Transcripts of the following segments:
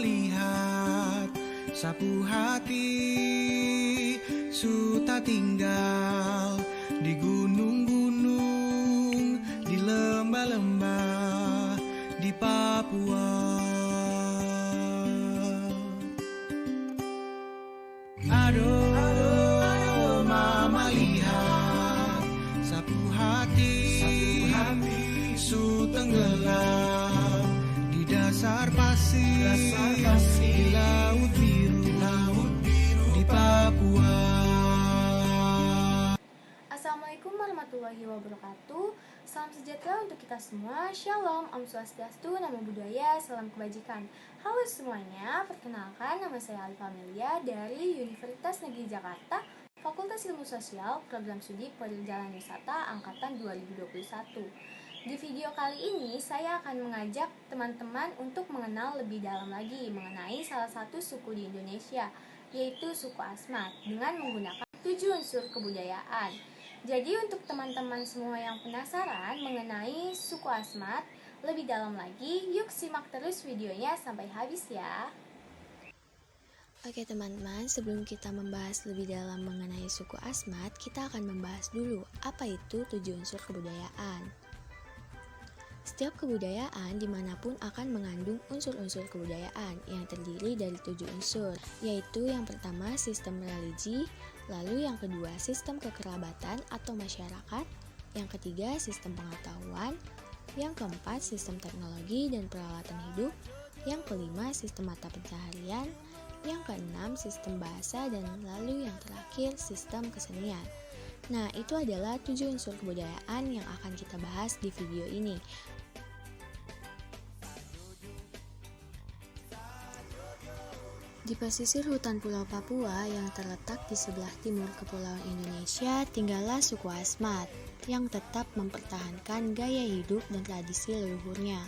lihat, sapu hati suta tinggal di gunung-gunung, di lembah-lembah, di Papua. Aduh, mama lihat, sapu hati su tenggelam di dasar pasir, di laut biru, di Papua. Assalamualaikum warahmatullahi wabarakatuh. Salam sejahtera untuk kita semua. Shalom, Om Swastiastu, Namo Buddhaya, Salam Kebajikan. Halo semuanya, perkenalkan nama saya Alif Amelia dari Universitas Negeri Jakarta, Fakultas Ilmu Sosial, Program Studi Perjalanan Wisata Angkatan 2021. Di video kali ini, saya akan mengajak teman-teman untuk mengenal lebih dalam lagi mengenai salah satu suku di Indonesia, yaitu suku Asmat, dengan menggunakan 7 unsur kebudayaan. Jadi untuk teman-teman semua yang penasaran mengenai suku Asmat lebih dalam lagi, yuk simak terus videonya sampai habis ya. Oke teman-teman, sebelum kita membahas lebih dalam mengenai suku Asmat, kita akan membahas dulu apa itu 7 unsur kebudayaan. Setiap kebudayaan dimanapun akan mengandung unsur-unsur kebudayaan yang terdiri dari 7 unsur, yaitu yang pertama sistem religi, lalu yang kedua sistem kekerabatan atau masyarakat, yang ketiga sistem pengetahuan, yang keempat sistem teknologi dan peralatan hidup, yang kelima sistem mata pencaharian, yang keenam sistem bahasa, dan lalu yang terakhir sistem kesenian. Nah, itu adalah 7 unsur kebudayaan yang akan kita bahas di video ini. Di pesisir hutan Pulau Papua yang terletak di sebelah timur Kepulauan Indonesia, tinggallah suku Asmat yang tetap mempertahankan gaya hidup dan tradisi leluhurnya.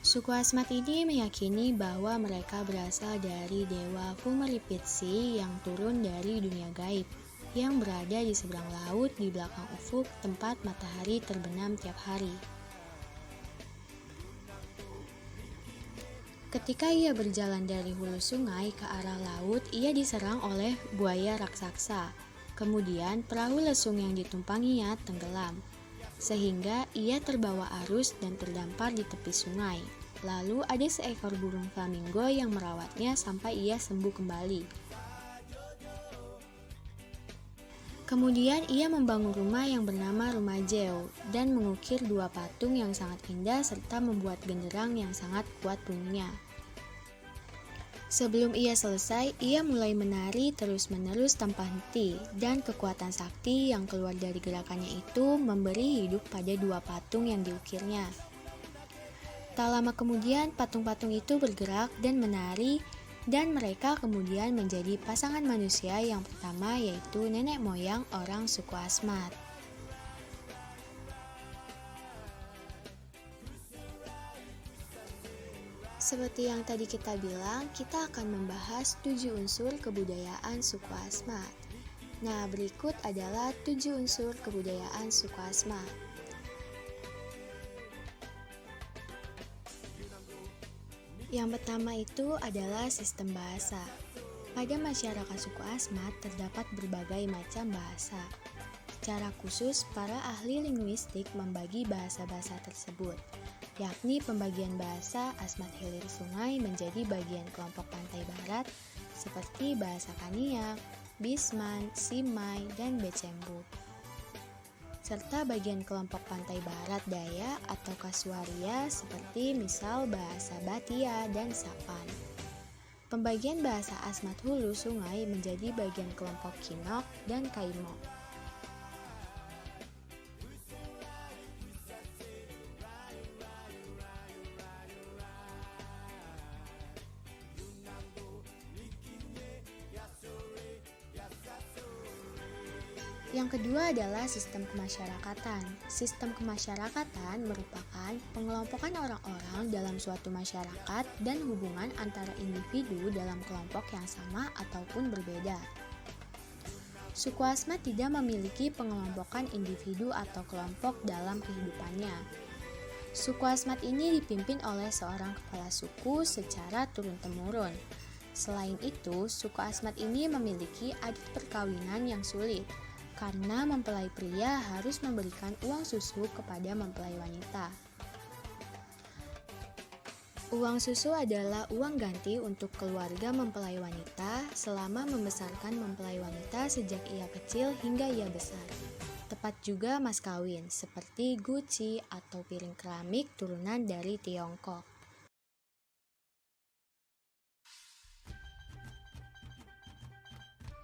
Suku Asmat ini meyakini bahwa mereka berasal dari dewa Fumeripitsi yang turun dari dunia gaib, yang berada di seberang laut di belakang ufuk tempat matahari terbenam tiap hari. Ketika ia berjalan dari hulu sungai ke arah laut, ia diserang oleh buaya raksasa. Kemudian perahu lesung yang ditumpanginya tenggelam, sehingga ia terbawa arus dan terdampar di tepi sungai. Lalu ada seekor burung flamingo yang merawatnya sampai ia sembuh kembali. Kemudian ia membangun rumah yang bernama Rumah Jeo dan mengukir 2 patung yang sangat indah serta membuat genderang yang sangat kuat bunyinya. Sebelum ia selesai, ia mulai menari terus-menerus tanpa henti, dan kekuatan sakti yang keluar dari gerakannya itu memberi hidup pada 2 patung yang diukirnya. Tak lama kemudian patung-patung itu bergerak dan menari, dan mereka kemudian menjadi pasangan manusia yang pertama, yaitu nenek moyang orang suku Asmat. Seperti yang tadi kita bilang, kita akan membahas 7 unsur kebudayaan suku Asmat. Nah, berikut adalah 7 unsur kebudayaan suku Asmat. Yang pertama itu adalah sistem bahasa. Pada masyarakat suku Asmat terdapat berbagai macam bahasa. Secara khusus, para ahli linguistik membagi bahasa-bahasa tersebut, yakni pembagian bahasa Asmat Hilir Sungai menjadi bagian kelompok pantai barat seperti bahasa Kaniak, Bisman, Simai, dan Becembu, serta bagian kelompok pantai barat Daya atau Kasuaria seperti misal bahasa Batia dan Sapan. Pembagian bahasa Asmat Hulu Sungai menjadi bagian kelompok Kinok dan Kaimo. Yang kedua adalah sistem kemasyarakatan. Sistem kemasyarakatan merupakan pengelompokan orang-orang dalam suatu masyarakat dan hubungan antara individu dalam kelompok yang sama ataupun berbeda. Suku Asmat tidak memiliki pengelompokan individu atau kelompok dalam kehidupannya. Suku Asmat ini dipimpin oleh seorang kepala suku secara turun-temurun. Selain itu, suku Asmat ini memiliki adat perkawinan yang sulit, karena mempelai pria harus memberikan uang susu kepada mempelai wanita. Uang susu adalah uang ganti untuk keluarga mempelai wanita selama membesarkan mempelai wanita sejak ia kecil hingga ia besar. Tepat juga mas kawin, seperti guci atau piring keramik turunan dari Tiongkok.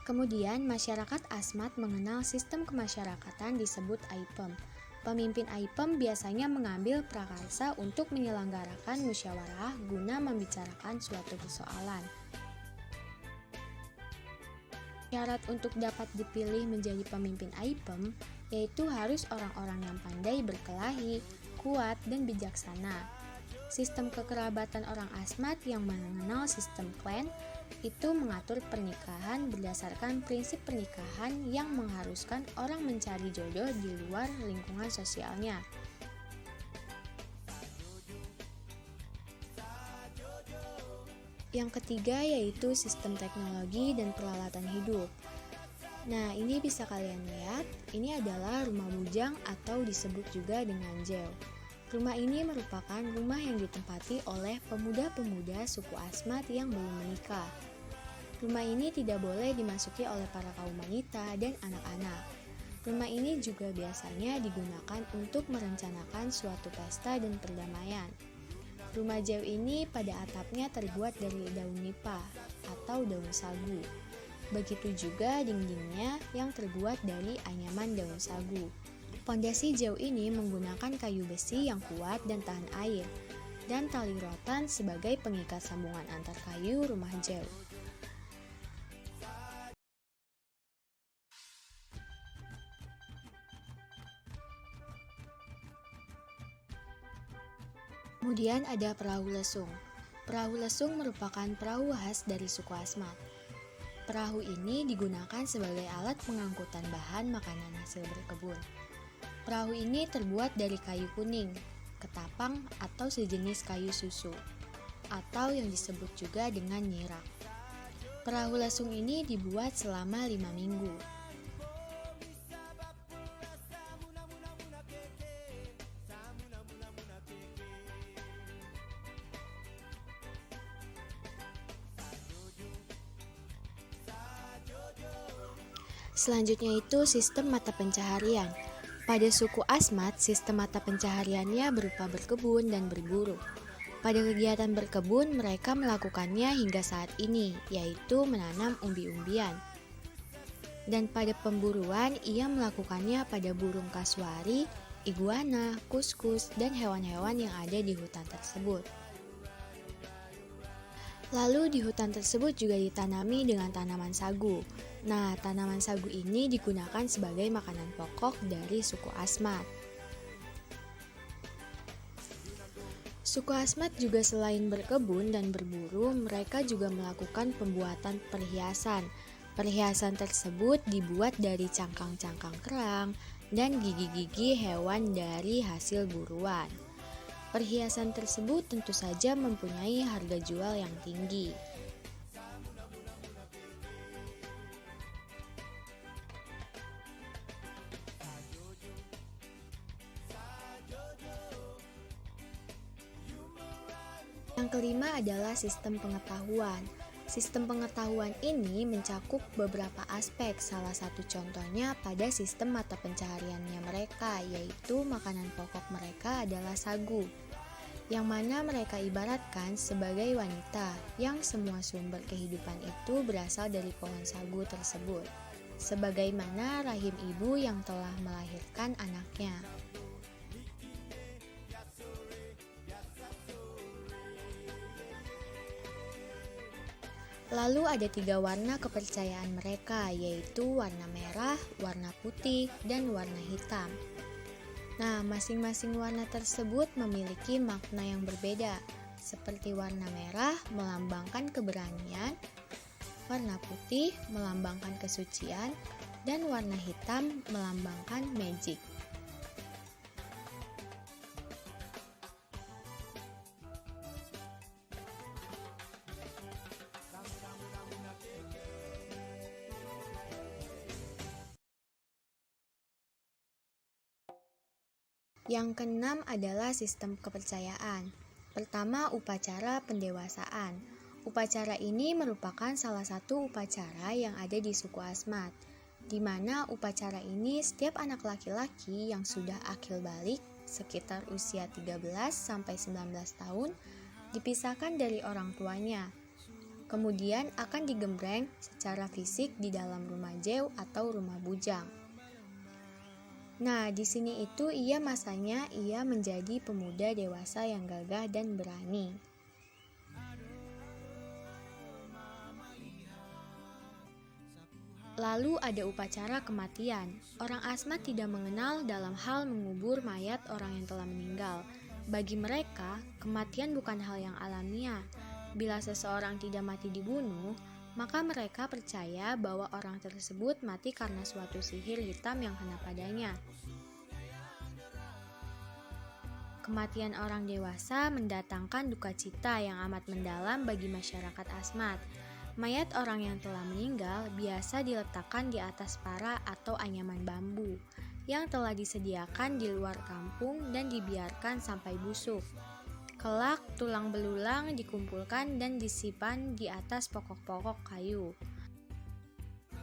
Kemudian, masyarakat Asmat mengenal sistem kemasyarakatan disebut Aipem. Pemimpin Aipem biasanya mengambil prakarsa untuk menyelenggarakan musyawarah guna membicarakan suatu persoalan. Syarat untuk dapat dipilih menjadi pemimpin Aipem yaitu harus orang-orang yang pandai berkelahi, kuat, dan bijaksana. Sistem kekerabatan orang Asmat yang mengenal sistem klan itu mengatur pernikahan berdasarkan prinsip pernikahan yang mengharuskan orang mencari jodoh di luar lingkungan sosialnya. Yang ketiga yaitu sistem teknologi dan peralatan hidup. Nah, ini bisa kalian lihat, ini adalah rumah bujang atau disebut juga dengan jeo. Rumah ini merupakan rumah yang ditempati oleh pemuda-pemuda suku Asmat yang belum menikah. Rumah ini tidak boleh dimasuki oleh para kaum wanita dan anak-anak. Rumah ini juga biasanya digunakan untuk merencanakan suatu pesta dan perdamaian. Rumah jeo ini pada atapnya terbuat dari daun nipah atau daun sagu. Begitu juga dindingnya yang terbuat dari anyaman daun sagu. Pondasi jeo ini menggunakan kayu besi yang kuat dan tahan air, dan tali rotan sebagai pengikat sambungan antar kayu rumah jeo. Kemudian ada perahu lesung. Perahu lesung merupakan perahu khas dari suku Asmat. Perahu ini digunakan sebagai alat pengangkutan bahan makanan hasil berkebun. Perahu ini terbuat dari kayu kuning, ketapang atau sejenis kayu susu, atau yang disebut juga dengan nyirak. Perahu lesung ini dibuat selama 5 minggu. Selanjutnya itu sistem mata pencaharian. Pada suku Asmat, sistem mata pencahariannya berupa berkebun dan berburu. Pada kegiatan berkebun, mereka melakukannya hingga saat ini, yaitu menanam umbi-umbian. Dan pada pemburuan, ia melakukannya pada burung kasuari, iguana, kuskus, dan hewan-hewan yang ada di hutan tersebut. Lalu di hutan tersebut juga ditanami dengan tanaman sagu. Nah, tanaman sagu ini digunakan sebagai makanan pokok dari suku Asmat. Suku Asmat juga selain berkebun dan berburu, mereka juga melakukan pembuatan perhiasan. Perhiasan tersebut dibuat dari cangkang-cangkang kerang dan gigi-gigi hewan dari hasil buruan. Perhiasan tersebut tentu saja mempunyai harga jual yang tinggi. Yang kelima adalah sistem pengetahuan. Sistem pengetahuan ini mencakup beberapa aspek, salah satu contohnya pada sistem mata pencahariannya mereka, yaitu makanan pokok mereka adalah sagu, yang mana mereka ibaratkan sebagai wanita, yang semua sumber kehidupan itu berasal dari pohon sagu tersebut, sebagaimana rahim ibu yang telah melahirkan anaknya. Lalu ada 3 warna kepercayaan mereka, yaitu warna merah, warna putih, dan warna hitam. Nah, masing-masing warna tersebut memiliki makna yang berbeda, seperti warna merah melambangkan keberanian, warna putih melambangkan kesucian, dan warna hitam melambangkan magic. Yang keenam adalah sistem kepercayaan. Pertama, upacara pendewasaan. Upacara ini merupakan salah satu upacara yang ada di suku Asmat, di mana upacara ini setiap anak laki-laki yang sudah akil balik sekitar usia 13-19 tahun dipisahkan dari orang tuanya. Kemudian akan digembreng secara fisik di dalam rumah jeu atau rumah bujang. Nah, di sini itu masanya ia menjadi pemuda dewasa yang gagah dan berani. Lalu ada upacara kematian. Orang Asmat tidak mengenal dalam hal mengubur mayat orang yang telah meninggal. Bagi mereka, kematian bukan hal yang alamiah. Bila seseorang tidak mati dibunuh, maka mereka percaya bahwa orang tersebut mati karena suatu sihir hitam yang kena padanya. Kematian orang dewasa mendatangkan duka cita yang amat mendalam bagi masyarakat Asmat. Mayat orang yang telah meninggal biasa diletakkan di atas para atau anyaman bambu yang telah disediakan di luar kampung dan dibiarkan sampai busuk. Kelak, tulang belulang dikumpulkan dan disimpan di atas pokok-pokok kayu.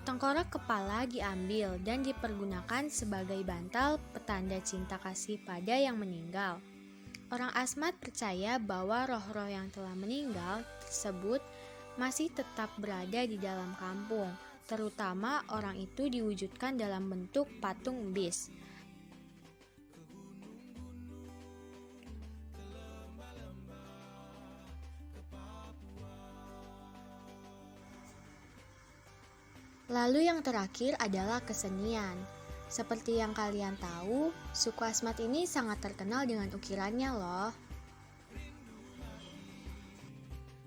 Tengkorak kepala diambil dan dipergunakan sebagai bantal petanda cinta kasih pada yang meninggal. Orang Asmat percaya bahwa roh-roh yang telah meninggal tersebut masih tetap berada di dalam kampung, terutama orang itu diwujudkan dalam bentuk patung bis. Lalu yang terakhir adalah kesenian. Seperti yang kalian tahu, suku Asmat ini sangat terkenal dengan ukirannya loh.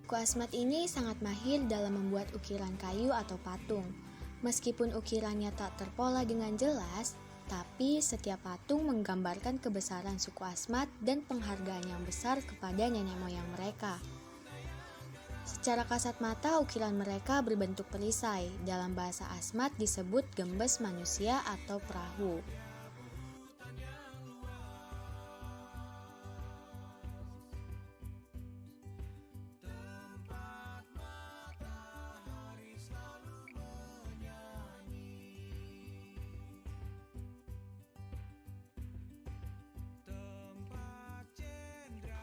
Suku Asmat ini sangat mahir dalam membuat ukiran kayu atau patung. Meskipun ukirannya tak terpola dengan jelas, tapi setiap patung menggambarkan kebesaran suku Asmat dan penghargaan yang besar kepada nenek moyang mereka. Secara kasat mata, ukiran mereka berbentuk perisai. Dalam bahasa Asmat disebut gembes manusia atau perahu.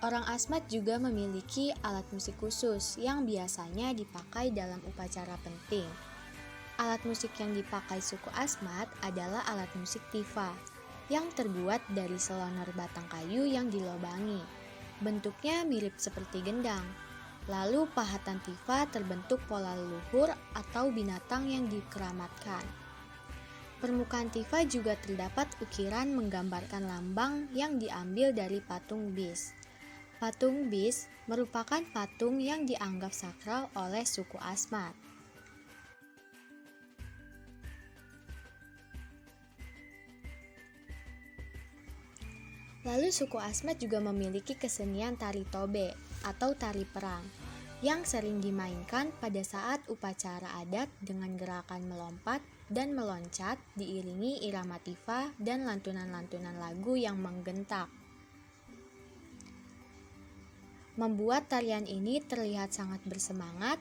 Orang Asmat juga memiliki alat musik khusus yang biasanya dipakai dalam upacara penting. Alat musik yang dipakai suku Asmat adalah alat musik tifa yang terbuat dari selonor batang kayu yang dilobangi. Bentuknya mirip seperti gendang. Lalu pahatan tifa terbentuk pola leluhur atau binatang yang dikeramatkan. Permukaan tifa juga terdapat ukiran menggambarkan lambang yang diambil dari patung bis. Patung bis merupakan patung yang dianggap sakral oleh suku Asmat. Lalu suku Asmat juga memiliki kesenian tari tobe atau tari perang yang sering dimainkan pada saat upacara adat dengan gerakan melompat dan meloncat diiringi irama tifa dan lantunan-lantunan lagu yang menggentak. Membuat tarian ini terlihat sangat bersemangat.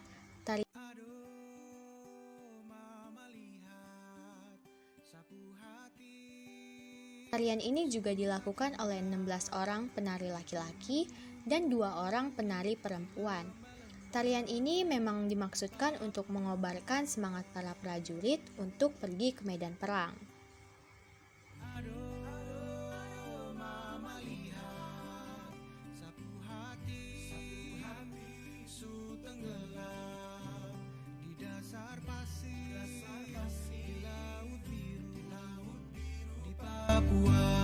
Tarian ini juga dilakukan oleh 16 orang penari laki-laki dan 2 orang penari perempuan. Tarian ini memang dimaksudkan untuk mengobarkan semangat para prajurit untuk pergi ke medan perang. Papua.